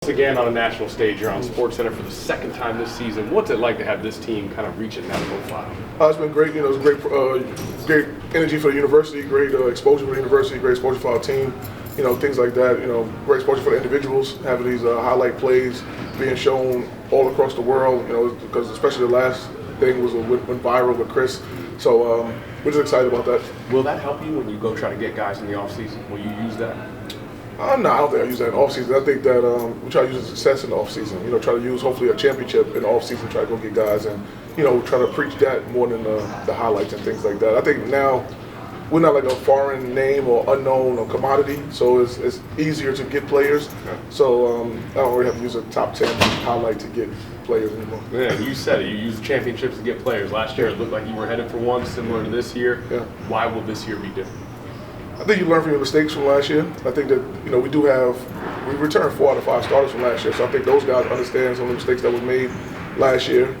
Once again on a national stage, you're on SportsCenter for the second time this season. What's it like to have this team kind of reach that profile? It's been great. It's great energy for the university, great exposure for the university, great exposure for our team. Things like that. Great exposure for the individuals, having these highlight plays being shown all across the world. Because especially the last thing went viral with Chris. So we're just excited about that. Will that help you when you go try to get guys in the offseason? Will you use that? No, I don't think I use that in the offseason. I think that we try to use success in the offseason. Try to use hopefully a championship in the offseason, try to go get guys and, try to preach that more than the highlights and things like that. I think now we're not like a foreign name or unknown or commodity, so it's easier to get players. So I don't really have to use a top 10 highlight to get players anymore. Yeah, you said it. You used championships to get players. Last year it looked like you were headed for one, similar to this year. Yeah. Why will this year be different? I think you learn from your mistakes from last year. I think that we returned 4 out of 5 starters from last year, so I think those guys understand some of the mistakes that were made last year.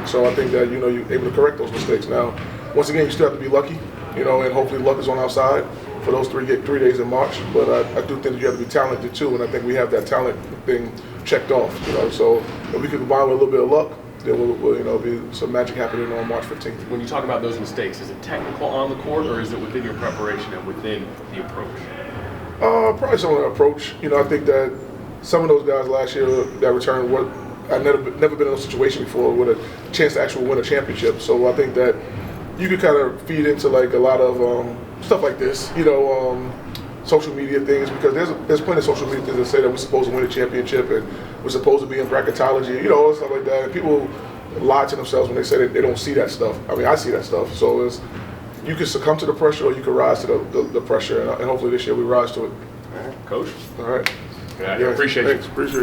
So I think that you're able to correct those mistakes. Now, once again, you still have to be lucky, and hopefully luck is on our side for those 3 days in March. But I do think that you have to be talented too, and I think we have that talent thing checked off. So if we can combine with a little bit of luck, then we'll be some magic happening on March 15th. When you talk about those mistakes, is it technical on the court, or is it within your preparation and within the approach? Probably some of the approach. I think that some of those guys last year that returned I've never been in a situation before with a chance to actually win a championship. So I think that you could kind of feed into like a lot of stuff like this, social media things, because there's plenty of social media things that say that we're supposed to win a championship and we're supposed to be in bracketology, stuff like that. And people lie to themselves when they say that they don't see that stuff. I mean, I see that stuff. So you can succumb to the pressure, or you can rise to the pressure, and hopefully this year we rise to it. All right, Coach. All right. Yeah, appreciate it. Appreciate it.